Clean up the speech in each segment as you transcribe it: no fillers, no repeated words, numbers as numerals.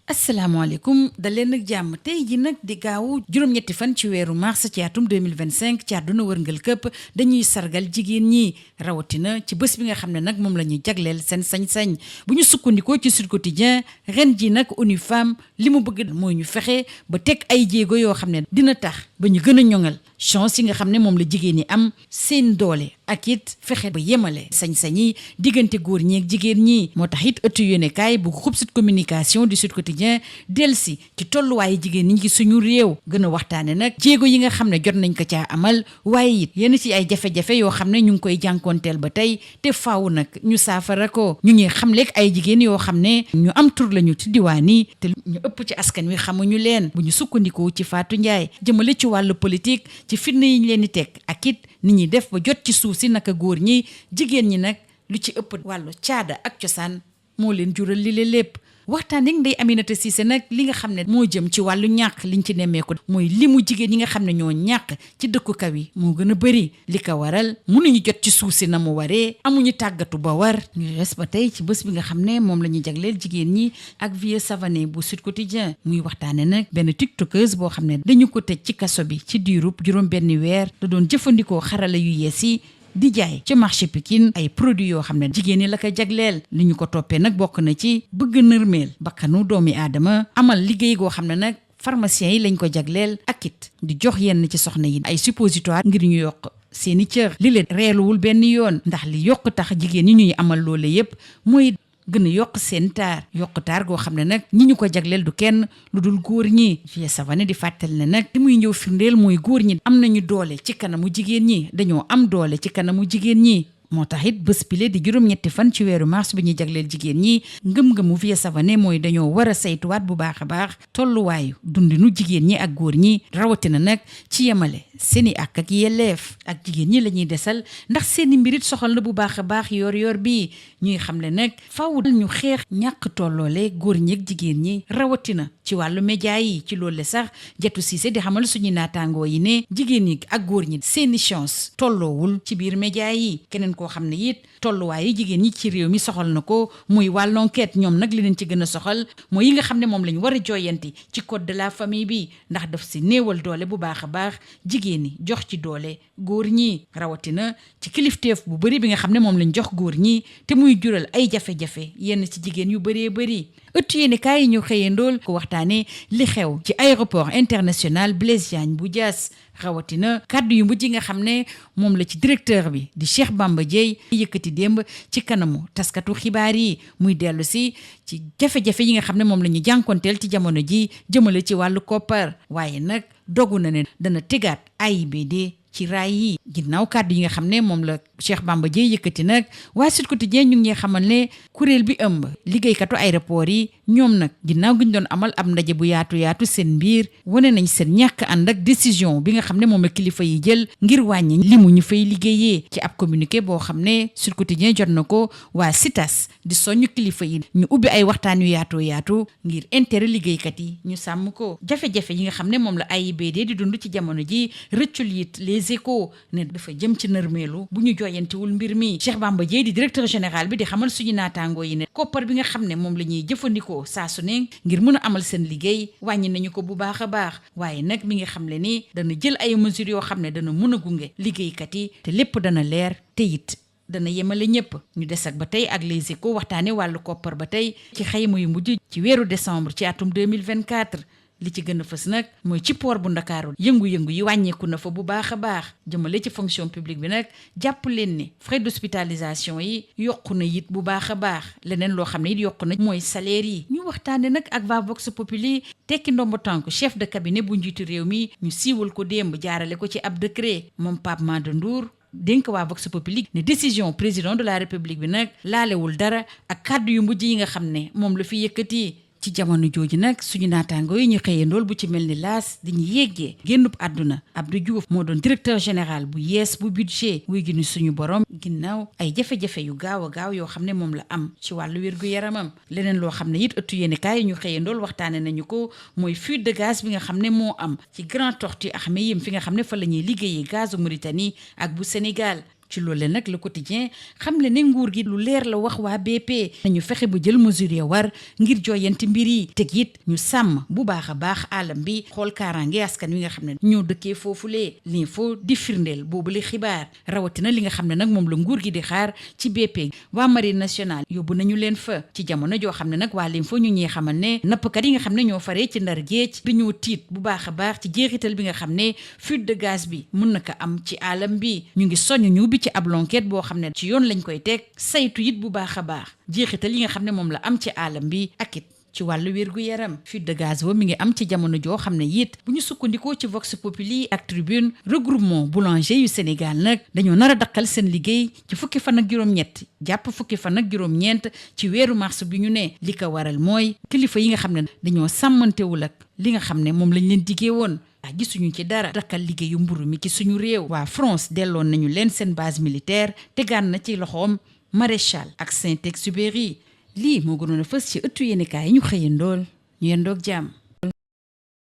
asalaamaaleykum da leen ak jàmm tey ji nag di gaawu juróom-ñetti fan ci weeru mars ci atum 2025 ci àdduna wërngal këpp dañuy sargal jigéen ñi rawatina ci bés bi nga xam ne nag moom la ñuy jagleel seen sañ-sañ bu ñu sukkandikoo ci Sud Quotidien ren ji nag ONU Femmes li mu bëgg mooy ñu fexe ba teg ay jéego yoo xam ne dina tax ba ñu gën a ñoŋal chance yi nga xam ne moom la jigéen ñi am seen doole ak it fexe ba yemale sañ-sañ yi diggante góor ñi ak jigéen ñi moo tax it ëttu yéenekaay bu groupe Sud Communication du Sud Quotidien delsi ci tolluwaayu jigéen ñi ci suñu réew gën a waxtaane nag jéego yi nga xam ne jot nañ ko caa amal waaye it yenn ci ay jafe-jafe yoo xam ne ñu ngi koy jànkoonteel ba tey te faaw nag ñu saafara ko ñu ngi xamleeg ay jigéen yoo xam ne ñu am tur lañu ci diwaan yi te ñu ëpp ci askan wi xamuñu leen bu ñu sukkandikoo ci Fatou Ndiaye jëmale ci wàllu politique ci fitna yi ñu leen di teg ak it ni ñuy def ba jot ci suuf si naka góor ñi jigéen ñi nag lu ci ëpp wàllu caada ak cosaan moo leen jural li leen lépp waxtaan ak Ndeye Aminata Cissé nag li nga xam ne moo jëm ci wàllu ñàkk liñ ci nemmeeku mooy limu jigéen ñi nga xam ne ñoo ñàkk ci dëkku kaw yi moo gën a bëri li ko waral mënuñu jot ci suuf si na mu waree amuñu tàggatu ba war ñu des ba tey ci bés bi nga xam ne moom la ñuy jagleel jigéen ñi ak Vieux Savané bu Sud Quotidien muy waxtaane nag benn tiktokeuse boo xam ne dañu ko tëj ci kaso bi ci diirub juróom benn weer da doon jëfandikoo xarala yu yees yi di jaay ci marché Pikine ay produits yoo xam ne jigéen ñi la ko jagleel li ñu ko toppee nag bokk na ci bëgg nërmeel bakkanu doomi aadama amal liggéey goo xam ne nag pharmaciens yi lañ ko jagleel ak it di jox yenn ci soxna yi ay suppositoire ngir ñu yokk seeni cër li leen reeluwul benn yoon ndax li yokk tax jigéen ñi ñuy amal loole yépp mooy gën a yokk seen taar yokk taar goo xam ne nag ñi ñu ko jagleel du kenn lu dul góor ñi Vieux Savané di fàttali ne nag li muy ñëw firndeel mooy góor ñi am nañu doole ci kanamu jigéen ñi dañoo am doole ci kanamu jigéen ñi moo tax it bés bile di juróom-ñetti fan ci weeru mars bi ñuy jagleel jigéen ñi ngëm-ngëmu Vieux Savané mooy dañoo war a saytuwaat bu baax a baax tolluwaayu dundinu jigéen ñi ak góor ñi rawatina nag ci yemale seeni ak yelleef ak jigéen ñi la ñuy desal ndax seeni mbirit soxal na bu baax a baax yor bi ñuy xamle nag faaw ñu xeex ñàkk tolloole góor ñi ak jigéen ñi rawatina ci wàllu média yi ci loolu sax Jetu Cissé di xamal suñu naataangoo yi ne jigéen ñi ak góor ñi seeni chance tolloowul ci biir média yi keneen koo xam ne it tolluwaayu jigéen ñi ci réew mi soxal na ko muy wàllu enquête ñoom nag li leen ci gën a soxal mooy yi nga xam ne moom lañ war a jooyanti ci code de la famille bi ndax daf si néewal doole bu baax a baax jigéen ñi jox ci doole góor ñi rawatina ci kilifteef bu bëri bi nga xam ne moom lañ jox góor ñi te muy jural ay jafe-jafe yenn ci jigéen yu bëree bëri ëttu yéene kaay yi ñu xëyandool ko waxtaane li xew ci aéroport international Blaise Diagne bu Diass rawatina kàddu yu mujj yi nga xam ne moom la ci directeur bi di Cheikh Bamba Dièye yëkkati démb ci kanamu taskatu xibaar yi muy dellu si ci jafe-jafe yi nga xam ne moom la ñu jànkonteel ci jamono ji jëmale ci wàllu koppar waaye nag dogu na ne dana tegaat AIBD ci raay yi ginnaaw kàddu yi nga xam ne moom la Cheikh Bamba Dièye yëkkati nag waa Sud Quotidien ñu ngi xamal ne kuréel bi ëmb liggéeykatu aéroport yi ñoom nag ginnaaw gi ñu doon amal ab ndaje bu yaatu seen mbir wane nañ seen ñàkk ànd ak décision bi nga xam ne moom la kilifa yi jël ngir wàññi limu ñu fay liggéeyee ci ab communiqué boo xam ne Sud Quotidien jot na ko waa SITAS di soññu kilifa yi ñu ubbi ay waxtaan yu yaatu ngir intérêt liggéeykat yi ñu sàmm ko jafe-jafe yi nga xam ne moom la AIBD di dund ci jamono ji rëccul it Les Échos ne dafa jëm ci nërmeelu bu ñu jooyantiwul mbir mi Cheikh Bamba Dièye di directeur général bi di xamal suñu naataangoo yi ne koppar bi nga xam ne moom la ñuy jëfandikoo saa su ne ngir mën a amal seen liggéey wàññi nañu ko bu baax a baax waaye nag mi ngi xam le ni dana jël ay mesures yoo xam ne dana mën a gunge liggéeykat yi te lépp dana leer te it dana yemale ñëpp ñu des ak ba tey ak Les Échos waxtaane wàllu koppar ba tey ci xayma yu mujj ci weeru décembre ci atum 2024 li ci gën a fës nag mooy ci port bu Ndakaaru yëngu-yëngu yi wàññeeku na fa bu baax a baax jëmale ci fonction publique bi nag jàpp leen ne frais d'hospitalisation yi yokku na it bu baax a baax leneen loo xam ne it yokku na mooy salaire yi ñu waxtaane nag ak waa Vox Populi tekki ndombo tànk chef de cabinet bu njiitu réew mi ñu siiwal ko démb jaarale ko ci ab décret moom Pape Made Ndour dénk waa Vox Populi ne décision président de la République bi nag laalewul dara ak kàddu yu mujj yi nga xam ne moom la fi yëkkati ci jamono jooju nag suñu naataango yi ñu xëyandool bu ci mel ni laas di ñu yéggee génnub àdduna Abdou Diouf moo doon directeur général bu yees bu budget wuy gi ni suñu borom ginnaaw ay jafe-jafe yu gaaw a gaaw yoo xam ne moom la am ci wàllu wér-gu-yaramam leneen loo xam ne it ëttu yéenekaay yi ñu xëyandool waxtaane nañu ko mooy fuite de gaz bi nga xam ne moo am ci Grand Tortue Ahmeyim fi nga xam ne fa la ñuy liggéeyee gazu Mauritanie ak bu Sénégal ci loole nag Le Quotidien xam le ne nguur gi lu leer la wax waa BP nañu fexe ba jël mesure ya war ngir jooyanti mbir yi teg it ñu sàmm bu baax a baax alam bi xool kaaraange askan wi nga xam ne ñoo dëkkee foofulee l'info di firndeel boobu li xibaar rawatina li nga xam ne nag moom la nguur gi di xaar ci BP waa marine nationale yóbbu nañu leen fa ci jamono joo xam ne nag waa l'info ñu ñee xamal ne nappkat yi nga xam ne ñoo faree ci ndar géej dañoo tiit bu baax a baax ci jeexital bi nga xam ne fuite de gaz bi mën na ko am ci alam bi ñu ngi soññ ñu bi ci ab enquête boo xam ne ci yoon lañ koy teg saytu it bu baax a baax jeexital yi nga xam ne moom la am ci alam bi ak it ci wàllu wér-gu-yaram fuite de gaz boobu mi ngi am ci jamono joo xam ne it bu ñu sukkandikoo ci Vox Populi ak Tribune regroupement boulanger yu Sénégal nag dañoo nar a dakkal seen liggéey ci fukki fan ak juróom-ñett jàpp fukki fan ak juróom-ñeent ci weeru mars bi ñu ne li ko waral mooy kilifa yi nga xam ne dañoo sàmmantewul ak li nga xam ne moom lañ leen diggee woon gisuñu ci dara dakkal liggéeyu mburu mi ci suñu réew waa France delloon nañu leen seen base militaire tegaan na ci loxoom maréchal ak Saint-Exupéry lii moo gënoon a fës ci ëttu yéenekaay yi ñu xëyandool ñu yendoog jàmm.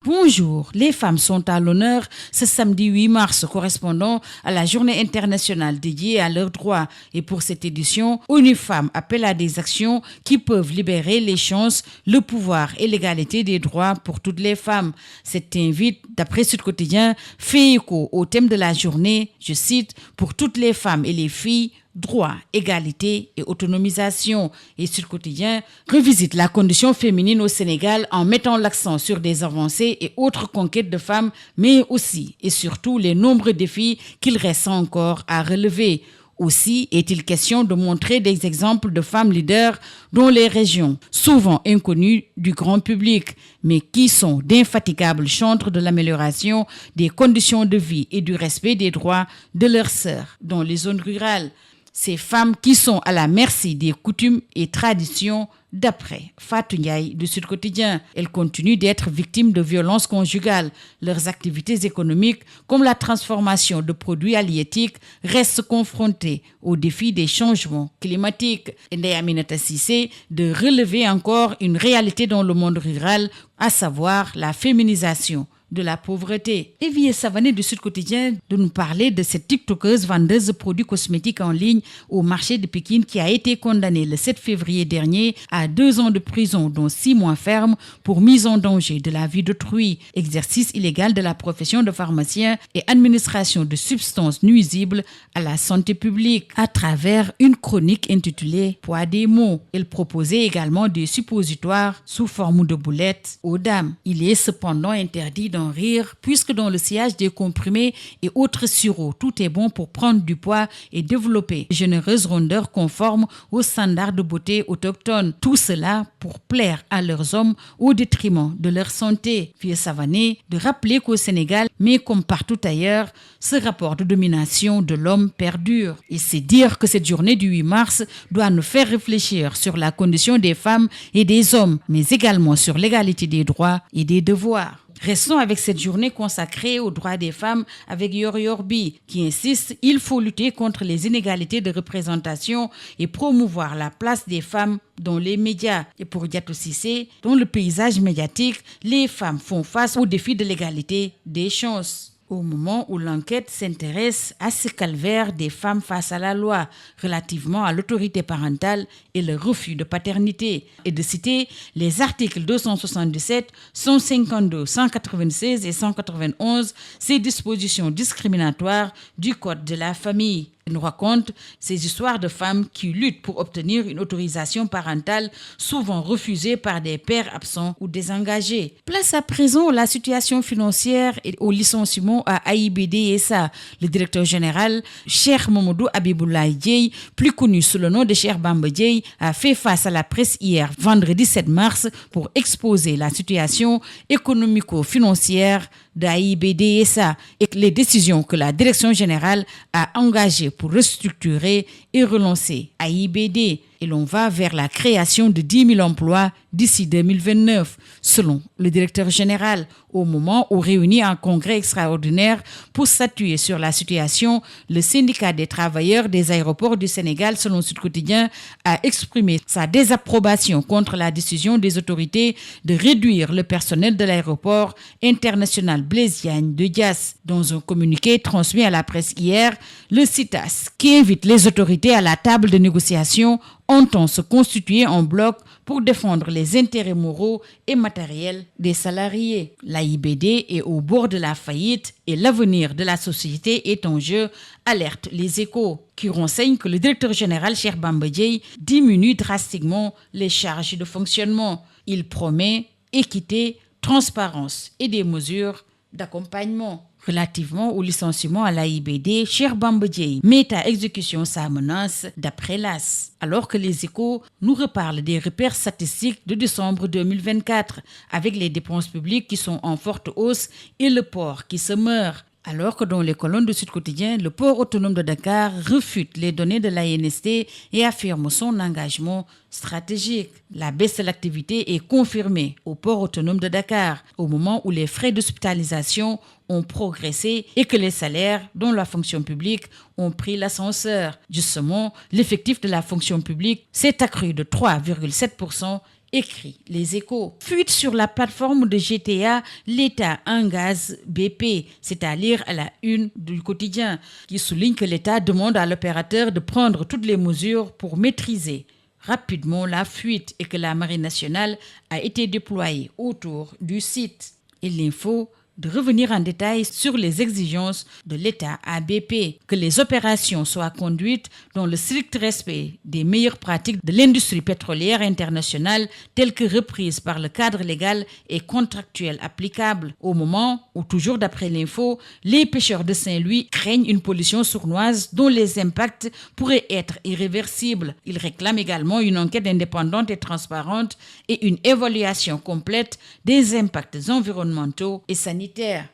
Bonjour, les femmes sont à l'honneur ce samedi 8 mars correspondant à la journée internationale dédiée à leurs droits. Et pour cette édition, ONU Femmes appelle à des actions qui peuvent libérer les chances, le pouvoir et l'égalité des droits pour toutes les femmes. Cette invite, d'après Sud Quotidien, fait écho au thème de la journée, je cite, pour toutes les femmes et les filles, droit, égalité et autonomisation. Et Sud Quotidien revisite la condition féminine au Sénégal en mettant l'accent sur des avancées et autres conquêtes de femmes, mais aussi et surtout les nombreux défis qu'il reste encore à relever. Aussi est-il question de montrer des exemples de femmes leaders dans les régions, souvent inconnues du grand public, mais qui sont d'infatigables chantres de l'amélioration des conditions de vie et du respect des droits de leurs sœurs dans les zones rurales. Ces femmes qui sont à la merci des coutumes et traditions d'après Fatou Ndiaye du Sud Quotidien. Elles continuent d'être victimes de violences conjugales. Leurs activités économiques, comme la transformation de produits halieutiques, restent confrontées aux défis des changements climatiques. Et Ndeye Aminata Cissé de relever encore une réalité dans le monde rural, à savoir la féminisation de la pauvreté. Evie Savané du Sud Quotidien de nous parler de cette tiktokeuse vendeuse de produits cosmétiques en ligne au marché de Pékin qui a été condamnée le 7 février dernier à 2 ans de prison, dont 6 mois ferme pour mise en danger de la vie d'autrui, exercice illégal de la profession de pharmacien et administration de substances nuisibles à la santé publique. À travers une chronique intitulée Poids des mots, elle proposait également des suppositoires sous forme de boulettes aux dames. Il est cependant interdit d'en rire, puisque dans le sillage des comprimés et autres sirops, tout est bon pour prendre du poids et développer une généreuse rondeur conforme aux standards de beauté autochtones. Tout cela pour plaire à leurs hommes au détriment de leur santé. Vieux Savané de rappeler qu'au Sénégal, mais comme partout ailleurs, ce rapport de domination de l'homme perdure. Et c'est dire que cette journée du 8 mars doit nous faire réfléchir sur la condition des femmes et des hommes, mais également sur l'égalité des droits et des devoirs. Restons avec cette journée consacrée aux droits des femmes avec Yor Yorbi, qui insiste qu'il faut lutter contre les inégalités de représentation et promouvoir la place des femmes dans les médias. Et pour Diatou Cissé, dans le paysage médiatique, les femmes font face au défi de l'égalité des chances. Au moment où l'enquête s'intéresse à ce calvaire des femmes face à la loi relativement à l'autorité parentale et le refus de paternité, et de citer les articles 277, 152, 196 et 191, ces dispositions discriminatoires du Code de la famille. Il nous raconte ces histoires de femmes qui luttent pour obtenir une autorisation parentale souvent refusée par des pères absents ou désengagés. Place à présent la situation financière et au licenciement à AIBD SA. Le directeur général, Cheikh Mamadou Abiboulaye Dieye, plus connu sous le nom de Cheikh Bamba Dieye, a fait face à la presse hier, vendredi 7 mars, pour exposer la situation économico-financière d'AIBD SA et les décisions que la direction générale a engagées pour restructurer et relancer AIBD. et l'on va vers la création de 10 000 emplois d'ici 2029, selon le directeur général. Au moment où réuni en congrès extraordinaire pour statuer sur la situation, le syndicat des travailleurs des aéroports du Sénégal, selon Sud Quotidien, a exprimé sa désapprobation contre la décision des autorités de réduire le personnel de l'aéroport international Blaise Diagne de Diass. Dans un communiqué transmis à la presse hier, le CITAS, qui invite les autorités à la table de négociation, entend se constituer en bloc pour défendre les intérêts moraux et matériels des salariés. L'AIBD est au bord de la faillite et l'avenir de la société est en jeu, alerte Les Échos, qui renseigne que le directeur général Cheikh Bamba Dièye diminue drastiquement les charges de fonctionnement. Il promet équité, transparence et des mesures d'accompagnement. Relativement au licenciement à l'AIBD, Cheikh Bamba Dièye met à exécution sa menace d'après l'AS. Alors que Les Échos nous reparlent des repères statistiques de décembre 2024, avec les dépenses publiques qui sont en forte hausse et le port qui se meurt. Alors que dans les colonnes de Sud Quotidien, le port autonome de Dakar refute les données de l'ANST et affirme son engagement stratégique. La baisse de l'activité est confirmée au port autonome de Dakar, au moment où les frais d'hospitalisation ont progressé et que les salaires dans la fonction publique ont pris l'ascenseur. Justement, l'effectif de la fonction publique s'est accru de 3,7%, écrit Les Échos. Fuite sur la plateforme de GTA, l'État engage BP, c'est à lire à la une du quotidien, qui souligne que l'État demande à l'opérateur de prendre toutes les mesures pour maîtriser rapidement la fuite et que la Marine nationale a été déployée autour du site. Il faut de revenir en détail sur les exigences de l'État à BP, que les opérations soient conduites dans le strict respect des meilleures pratiques de l'industrie pétrolière internationale telles que reprises par le cadre légal et contractuel applicable. Au moment où, toujours d'après l'info, les pêcheurs de Saint-Louis craignent une pollution sournoise dont les impacts pourraient être irréversibles. Ils réclament également une enquête indépendante et transparente et une évaluation complète des impacts environnementaux et sanitaires.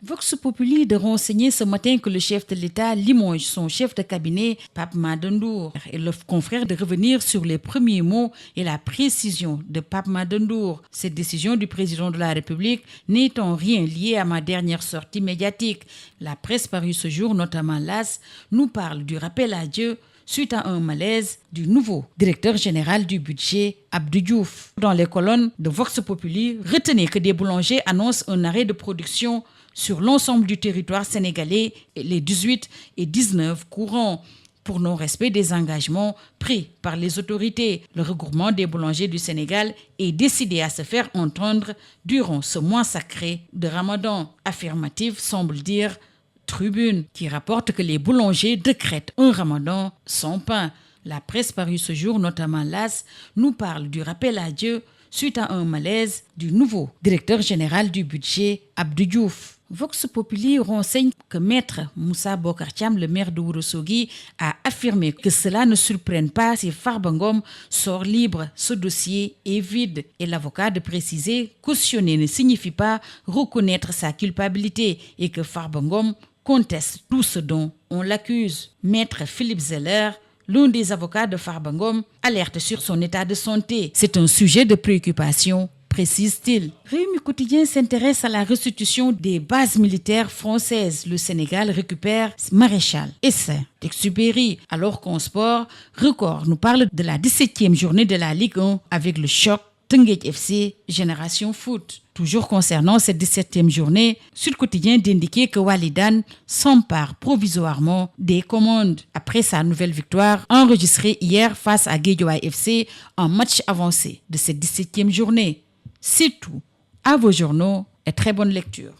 Vox Populi de renseigner ce matin que le chef de l'État limoge son chef de cabinet, Pape Madendour. Et le confrère de revenir sur les premiers mots et la précision de Pape Madendour. Cette décision du président de la République n'est en rien liée à ma dernière sortie médiatique. La presse parue ce jour, notamment l'AS, nous parle du rappel à Dieu suite à un malaise du nouveau directeur général du budget, Abdou Diouf. Dans les colonnes de Vox Populi, retenez que des boulangers annoncent un arrêt de production sur l'ensemble du territoire sénégalais les 18 et 19 courants pour non-respect des engagements pris par les autorités. Le regroupement des boulangers du Sénégal est décidé à se faire entendre durant ce mois sacré de Ramadan. Affirmatif semble dire Tribune, qui rapporte que les boulangers décrètent un Ramadan sans pain. La presse parue ce jour, notamment l'AS, nous parle du rappel à Dieu suite à un malaise du nouveau directeur général du budget, Abdou Diouf. Vox Populi renseigne que Maître Moussa Bocar Thiam, le maire de Ourossogui, a affirmé que cela ne surprenne pas si Farba Ngom sort libre. Ce dossier est vide. Et l'avocat de préciser, cautionner ne signifie pas reconnaître sa culpabilité et que Farba Ngom conteste tout ce dont on l'accuse. Maître Philippe Zeller, l'un des avocats de Farba Ngom, alerte sur son état de santé. C'est un sujet de préoccupation, précise-t-il. Réumi Quotidien s'intéresse à la restitution des bases militaires françaises. Le Sénégal récupère Maréchal et Saint-Exupéry. Alors qu'en sport, Record nous parle de la 17e journée de la Ligue 1 avec le choc Teungueth FC Génération Foot. Toujours concernant cette 17e journée, Sud Quotidien d'indiquer que Walidane s'empare provisoirement des commandes après sa nouvelle victoire enregistrée hier face à Guédiawaye FC en match avancé de cette 17e journée. C'est tout. À vos journaux et très bonne lecture.